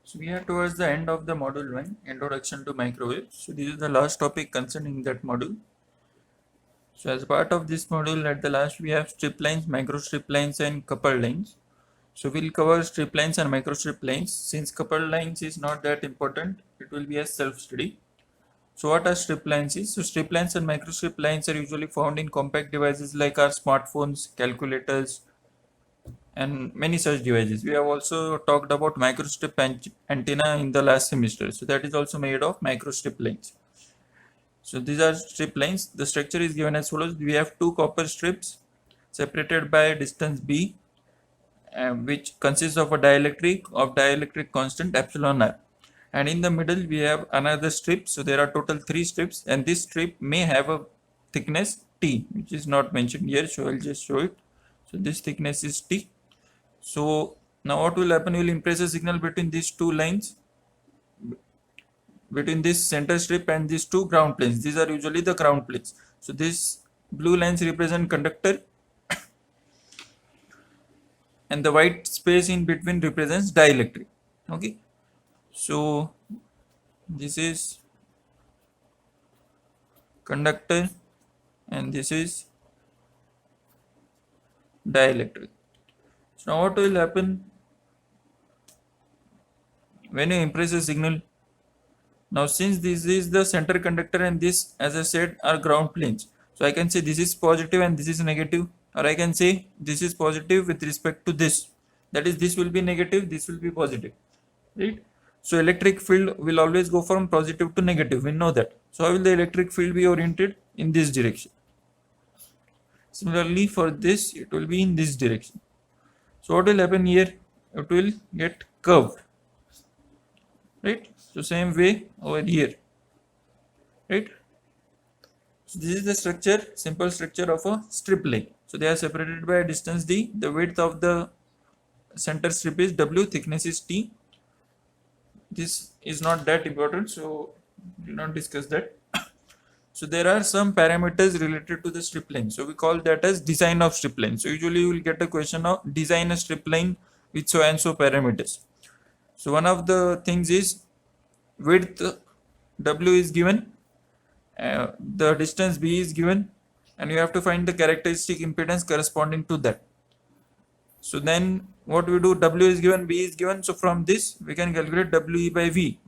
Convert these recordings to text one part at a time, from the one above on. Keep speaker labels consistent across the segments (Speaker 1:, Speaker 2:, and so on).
Speaker 1: So we are towards the end of the module 1, Introduction to Microwaves. So this is the last topic concerning that module. So as part of this module, at the last we have strip lines, microstrip lines and coupled lines. So we'll cover strip lines and microstrip lines. Since coupled lines is not that important, it will be a self-study. So what are strip lines is? So strip lines and microstrip lines are usually found in compact devices like our smartphones, calculators, and many such devices. We have also talked about microstrip antenna in the last semester. So that is also made of microstrip lines. So these are strip lines. The structure is given as follows. We have two copper strips separated by a distance b, which consists of a dielectric constant epsilon r. And in the middle we have another strip. So there are total 3 strips, and this strip may have a thickness t, which is not mentioned here. So I'll just show it. So this thickness is t. So now what will happen? You will impress a signal between these two lines, between this center strip and these two ground planes. These are usually the ground planes. So these blue lines represent conductor and the white space in between represents dielectric. Okay, so this is conductor and this is dielectric. So now what will happen when you impress a signal? Now since this is the center conductor and this, as I said, are ground planes, so I can say this is positive and this is negative, or I can say this is positive with respect to this, that is this will be negative, this will be positive, right? So electric field will always go from positive to negative, we know that. So how will the electric field be oriented? In this direction. Similarly for this, it will be in this direction. So what will happen here? It will get curved, right? So same way over here, right? So this is the structure, simple structure of a strip line. So they are separated by a distance d. The width of the center strip is w, thickness is t. This is not that important, so we will not discuss that. So there are some parameters related to the strip line. So we call that as design of strip line. So usually you will get a question of design a strip line with so and so parameters. So one of the things is width w is given, the distance b is given, and you have to find the characteristic impedance corresponding to that. So then what we do, w is given, b is given. So from this we can calculate we by b,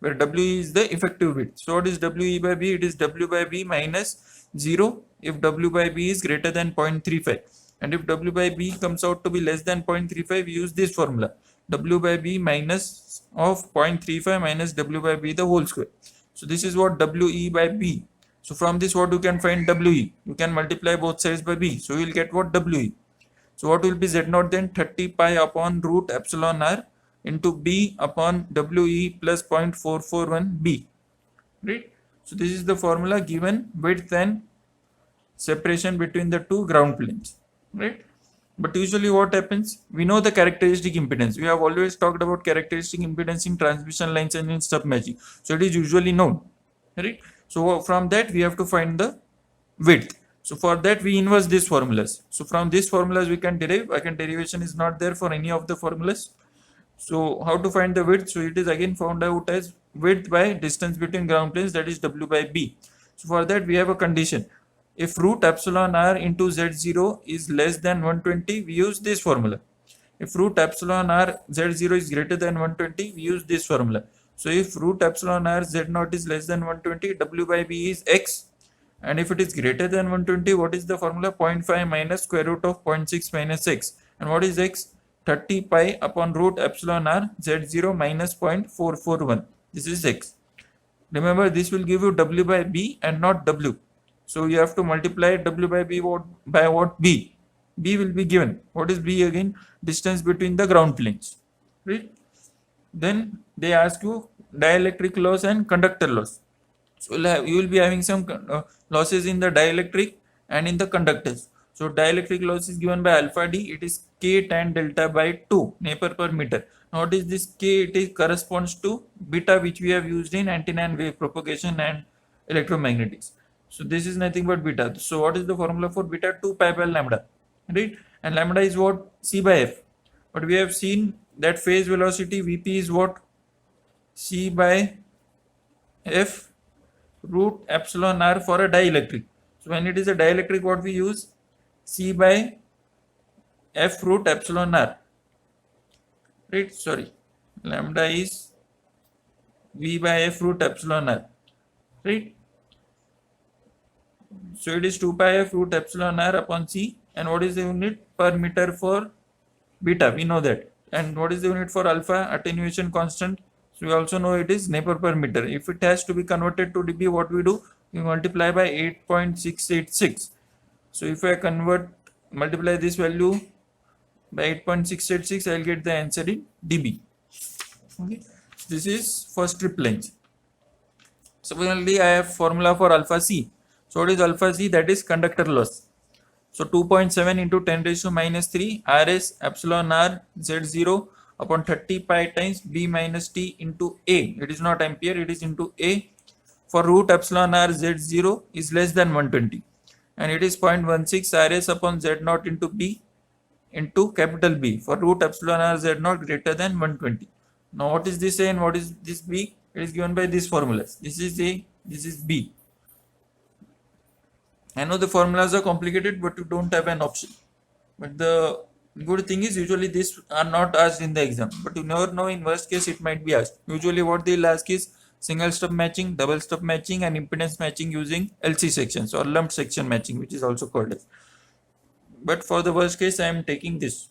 Speaker 1: where w is the effective width. So what is we by b? It is w by b minus 0 if w by b is greater than 0.35, and if w by b comes out to be less than 0.35, we use this formula, w by b minus of 0.35 minus w by b the whole square. So this is what we by b. So from this what you can find we? You can multiply both sides by b, so you will get what we. So what will be z0 then? 30 pi upon root epsilon r into b upon we plus 0.441 b, right? So this is the formula given width and separation between the two ground planes, right? But usually what happens, we know the characteristic impedance. We have always talked about characteristic impedance in transmission lines and in stub matching. So it is usually known, right? So from that we have to find the width. So for that we inverse these formulas. So from these formulas we can derive. Again, derivation is not there for any of the formulas. So how to find the width? So it is again found out as width by distance between ground planes, that is w by b. So for that we have a condition. If root epsilon r into z0 is less than 120, we use this formula. If root epsilon r z0 is greater than 120, we use this formula. So if root epsilon r z0 is less than 120, w by b is x. And if it is greater than 120, what is the formula? 0.5 minus square root of 0.6 minus x. And what is x? 30 pi upon root epsilon r z0 minus 0.441. This is x. Remember, this will give you w by b and not w. So you have to multiply w by b by what? B. B will be given. What is b again? Distance between the ground planes, right? Then they ask you dielectric loss and conductor loss. So you will be having some losses in the dielectric and in the conductors. So dielectric loss is given by alpha d. It is k tan delta by 2 Napier per meter. Now what is this k? It corresponds to beta, which we have used in antenna and wave propagation and electromagnetics. So this is nothing but beta. So what is the formula for beta? 2 pi by lambda, right? And lambda is what? C by f. But we have seen that phase velocity Vp is what? C by F root epsilon r for a dielectric. So when it is a dielectric, what we use? C by F root epsilon r. Right? Sorry. Lambda is V by F root epsilon r. Right? So it is 2 pi F root epsilon r upon C. And what is the unit? Per meter for beta. We know that. And what is the unit for alpha? Attenuation constant. So we also know it is Newton per meter. If it has to be converted to dB, what we do? We multiply by 8.686. So if I multiply this value by 8.686, I will get the answer in dB. Okay. This is for strip lines. Similarly, I have formula for alpha C. So what is alpha C? That is conductor loss. So 2.7 into 10 raised to minus 3 Rs epsilon r Z0 upon 30 pi times B minus T into A. It is not ampere, it is into A. For root epsilon r Z0 is less than 120. And it is 0.16 Rs upon Z0 into B into capital B for root epsilon r Z0 greater than 120. Now what is this A and what is this B? It is given by these formulas. This is A, this is B. I know the formulas are complicated, but you don't have an option. But the good thing is usually these are not asked in the exam. But you never know, in worst case it might be asked. Usually what they'll ask is single stub matching, double stub matching and impedance matching using LC sections or lumped section matching, which is also called as. But for the worst case I am taking this.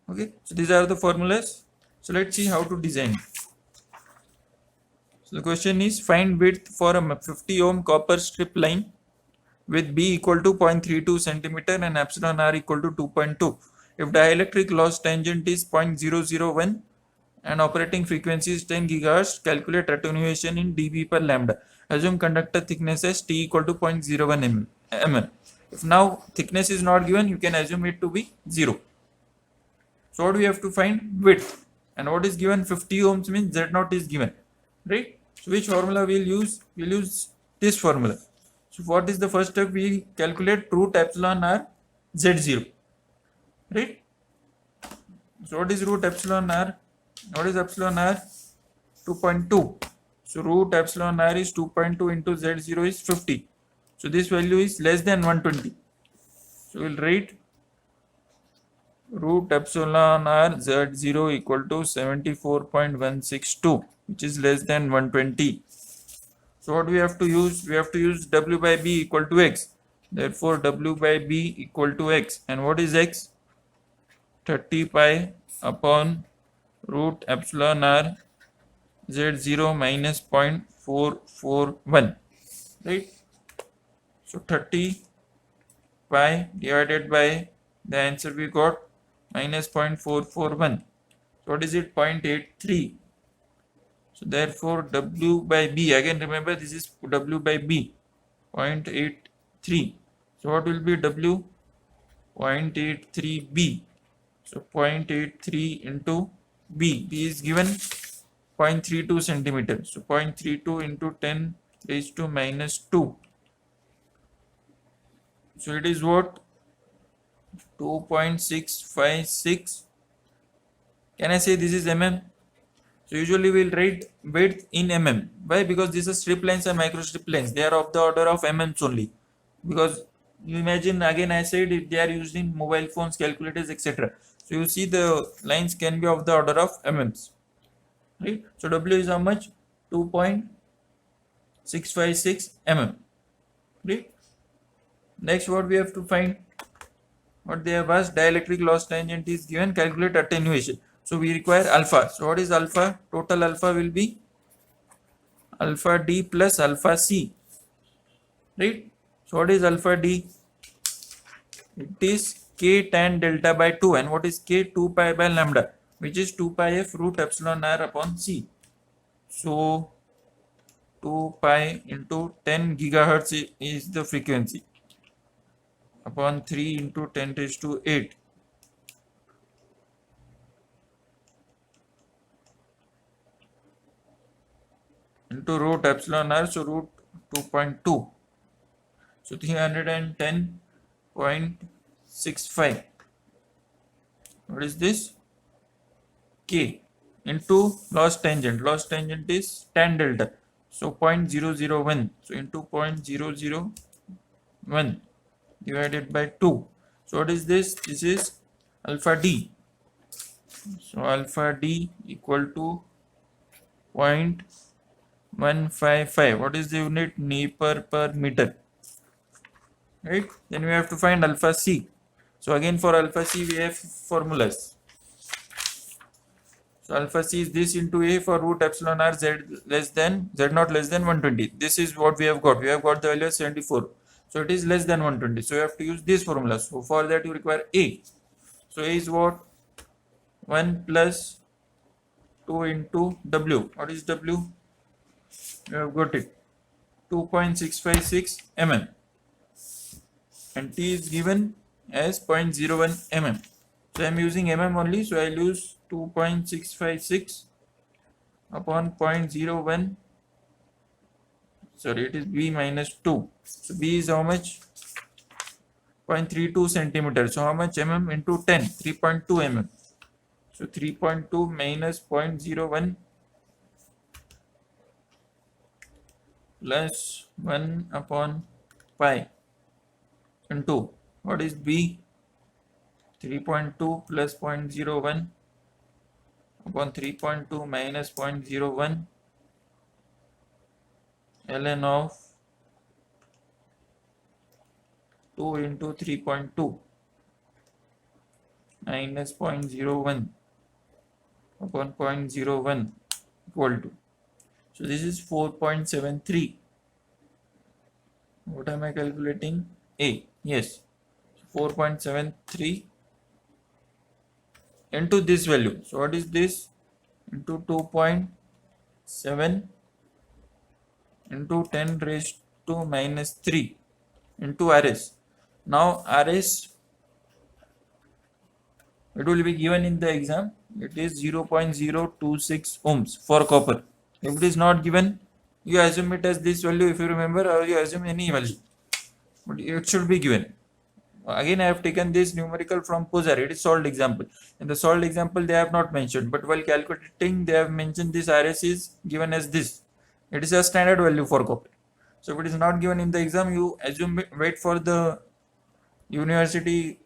Speaker 1: Okay, so these are the formulas. So let's see how to design. So the question is find width for a 50 ohm copper strip line with B equal to 0.32 centimeter and epsilon r equal to 2.2. If dielectric loss tangent is 0.001 and operating frequency is 10 gigahertz, calculate attenuation in dB per lambda. Assume conductor thickness as T equal to 0.01 mm. If now thickness is not given, you can assume it to be 0. So what we have to find? Width. And what is given? 50 ohms means Z0 is given. Right? So which formula we'll use? We'll use this formula. So what is the first step? We calculate root epsilon r Z0. Right? So what is root epsilon r? What is epsilon r? 2.2. So root epsilon r is 2.2 into Z0 is 50. So this value is less than 120. So we'll write root epsilon r Z0 equal to 74.162, which is less than 120. So what we have to use? We have to use W by B equal to X. Therefore W by B equal to X. And what is X? 30 pi upon root epsilon r Z0 minus 0.441. Right? So 30 pi divided by the answer we got minus 0.441. So what is it? 0.83. So therefore W by B, again remember this is W by B, 0.83. So what will be W? 0.83B. So 0.83 into B. B is given 0.32 centimeter. So 0.32 into 10 raised to minus 2. So it is what? 2.656. Can I say this is mm? So usually we'll write width in mm. Why? Because these are strip lines and micro strip lines. They are of the order of mm's only. Because you imagine, again I said, if they are used in mobile phones, calculators, etc. So you see the lines can be of the order of mm's. Right? So W is how much? 2.656 mm. Right? Next, what we have to find? What they have asked, dielectric loss tangent is given, calculate attenuation. So we require alpha. So what is alpha? Total alpha will be alpha D plus alpha C. Right? So what is alpha D? It is K tan delta by 2. And what is K? 2 pi by lambda, which is 2 pi F root epsilon r upon C. So 2 pi into 10 gigahertz is the frequency upon 3 into 10 raised to 8. Into root epsilon r, so root 2.2. So 310.65. What is this? K into loss tangent. Loss tangent is tan delta. So 0.001. So into 0.001 divided by 2. So what is this? This is alpha D. So alpha D equal to 0.155. What is the unit? Nipper per meter. Right? Then we have to find alpha C. So again for alpha C we have formulas. So alpha C is this into A for root epsilon r z less than z naught less than 120. This is what we have got. We have got the value of 74. So it is less than 120. So you have to use this formula. So for that you require A. So A is what? 1 plus 2 into W. What is W? You have got it. 2.656 mm. And T is given as 0.01 mm. So I am using mm only. So I will use 2.656 upon 0.01. Sorry, it is B minus 2. So B is how much? 0.32 centimeters. So how much mm into 10? 3.2 mm. So 3.2 minus 0.01 plus 1 upon pi into what is B? 3.2 plus 0.01 upon 3.2 minus 0.01 ln of 2 into 3.2 minus 0.01 upon 0.01 equal to. So this is 4.73. What am I calculating? A. Yes. 4.73 into this value. So what is this? Into 2.7 into 10 raised to minus 3 into RS. Now RS, it will be given in the exam. It is 0.026 ohms for copper. If it is not given, you assume it as this value if you remember, or you assume any value. But it should be given. Again, I have taken this numerical from Pozar. It is solved example. In the solved example, they have not mentioned. But while calculating, they have mentioned this RS is given as this. It is a standard value for copper. So if it is not given in the exam, you assume wait for the university,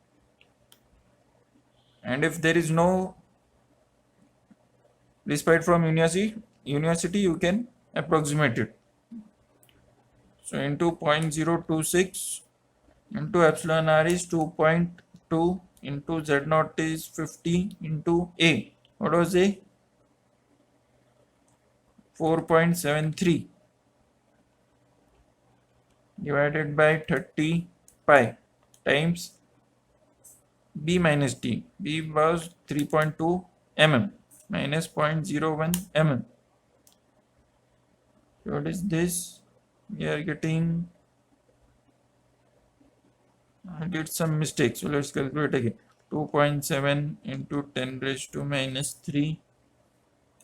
Speaker 1: and if there is no respite from university you can approximate it. So into 0.026 into epsilon r is 2.2 into z naught is 50 into A. What was A? 4.73 divided by 30 pi times B minus T. B was 3.2 mm minus 0.01 mm. So what is this? We are getting, I did some mistakes, so let's calculate again. 2.7 into 10 raised to minus 3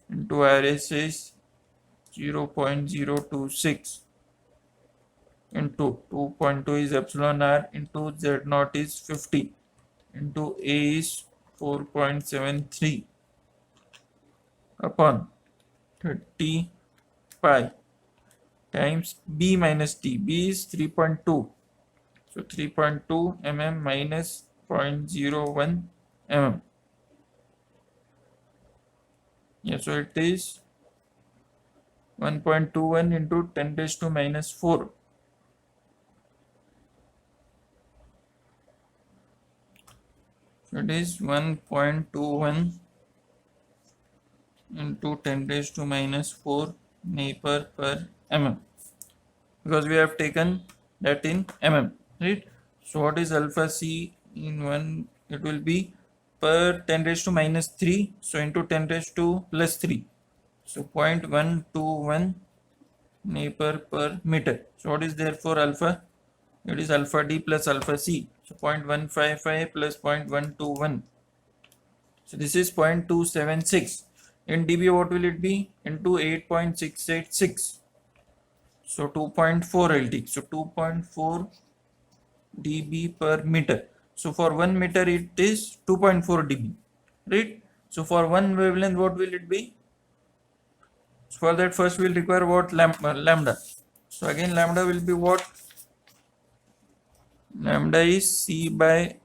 Speaker 1: into RS is 0.026 into 2.2 is epsilon r into z naught is 50 into A is 4.73 upon 30 pi times B minus T. B is 3.2. So 3.2 mm minus 0.01 mm. Yeah, so it is 1.21 into 10 raised to minus 4. So it is 1.21 into 10 raised to minus 4 Nipper per mm, because we have taken that in mm, right? So what is alpha C in 1? It will be per 10 raised to minus 3, so into 10 raised to plus 3, so 0.121 Nipper per meter. So what is there for alpha? It is alpha D plus alpha C. So 0.155 plus 0.121. So this is 0.276. In dB, what will it be? Into 8.686. So 2.4 LT. So 2.4 dB per meter. So for 1 meter, it is 2.4 dB. right? So for one wavelength, what will it be? So for that, first we'll require what? Lambda. So again, lambda will be what? Lambda is c by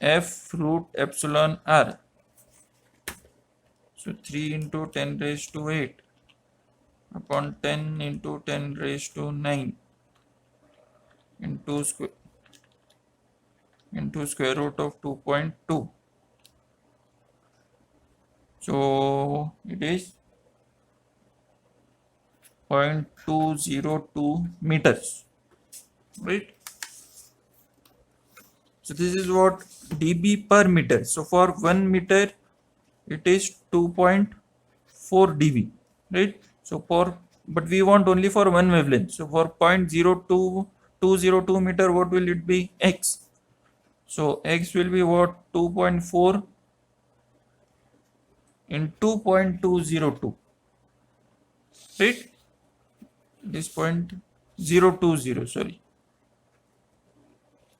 Speaker 1: f root epsilon r. So 3 into 10 raised to 8 upon 10 into 10 raised to 9 into square root of 2.2. So it is 0.202 meters, right? So this is what dB per meter. So for 1 meter it is 2.4 dB, right? So but we want only for one wavelength. So for 0.02202 meter, what will it be? X. So X will be what? 2.4 in 2.202, right? This 0.020, sorry,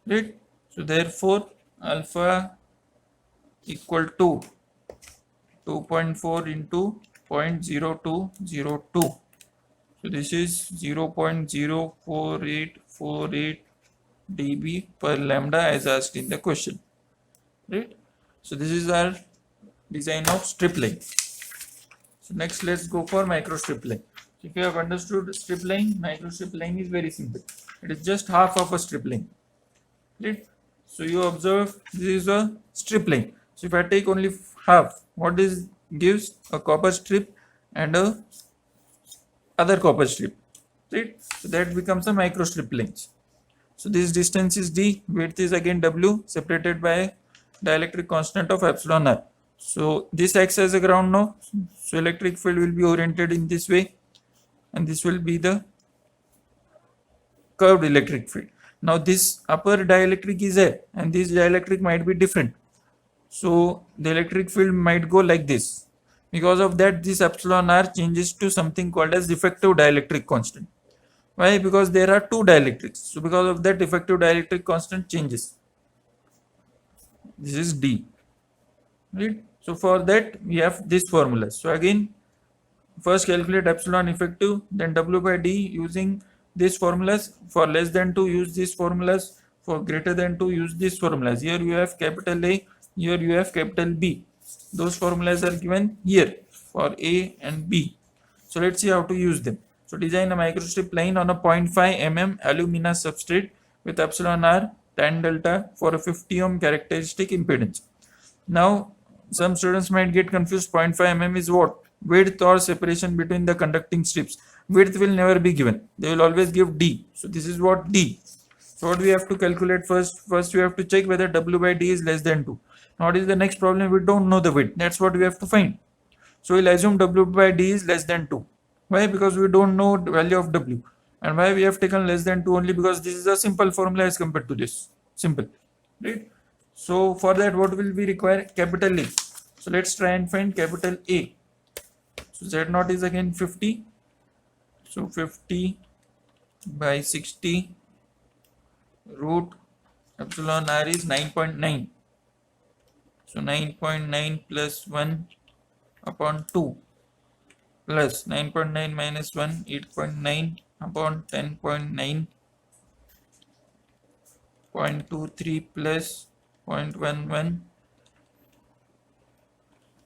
Speaker 1: right? So therefore alpha equal to 2.4 into 0.0202. So this is 0.04848 dB per lambda as asked in the question, right? So this is our design of strip line. So next let's go for micro strip line. So if you have understood strip line, micro strip line is very simple. It is just half of a strip line, right? So you observe this is a strip line. So if I take only half, what is gives? A copper strip and a other copper strip, right? So that becomes a micro strip length. So this distance is d, width is again w, separated by dielectric constant of epsilon r. So this acts as a ground now. So electric field will be oriented in this way, and this will be the curved electric field. Now this upper dielectric is there, and this dielectric might be different. So the electric field might go like this. Because of that, this epsilon r changes to something called as effective dielectric constant. Why? Because there are two dielectrics. So because of that, effective dielectric constant changes. This is d, right? So for that we have this formula. So again, first calculate epsilon effective, then w by d using these formulas. For less than 2, use these formulas. For greater than 2, use these formulas. Here you have capital A, here you have capital B. Those formulas are given here for A and B. So let's see how to use them. So design a microstrip line on a 0.5 mm alumina substrate with epsilon r tan delta for a 50 ohm characteristic impedance. Now some students might get confused. 0.5 mm is what? Width or separation between the conducting strips. Width will never be given. They will always give d. So this is what d. So what we have to calculate first? First we have to check whether w by d is less than 2. Now what is the next problem? We don't know the width. That's what we have to find. So we'll assume w by d is less than 2. Why? Because we don't know the value of w. And why we have taken less than 2? Only because this is a simple formula as compared to this. Simple, right? So for that, what will we require? Capital A. So let's try and find capital A. So Z0 is again 50. So 50 by 60 root epsilon r is 9.9. So 9.9 plus 1 upon 2 plus 9.9 minus 1, 8.9 upon 10.9, 0.23 plus 0.11,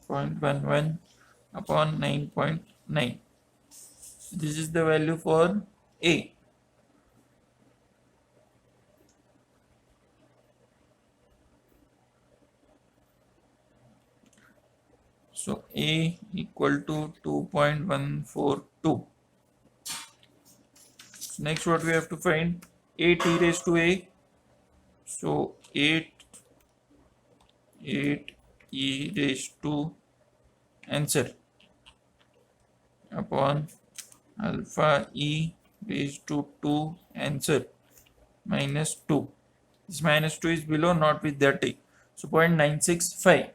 Speaker 1: 0.11 upon 9.9. This is the value for A. So A equal to 2.142. So next what we have to find? 8 e raised to A. So 8 e raised to answer upon alpha e raised to 2 answer minus 2. This minus 2 is below, not with that a. So 0.965.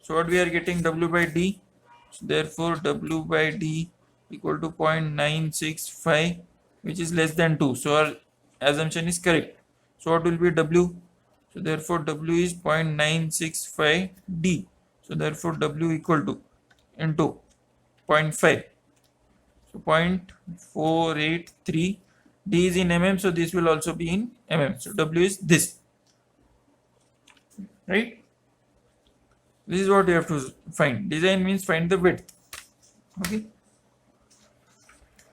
Speaker 1: So what we are getting? W by d. So therefore W by d equal to 0.965, which is less than 2. So our assumption is correct. So what will be W? So therefore W is 0.965 D. So therefore W equal to into 0.5. So 0.483. D is in mm, so this will also be in mm. So W is this, right? This is what you have to find. Design means find the width. Okay.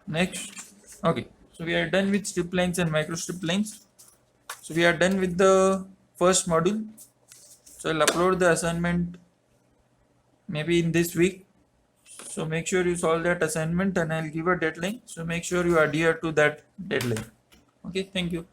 Speaker 1: Next. Okay. So we are done with strip lines and micro strip lines. So we are done with the first module. So I'll upload the assignment maybe in this week. So make sure you solve that assignment and I'll give a deadline. So make sure you adhere to that deadline. Okay. Thank you.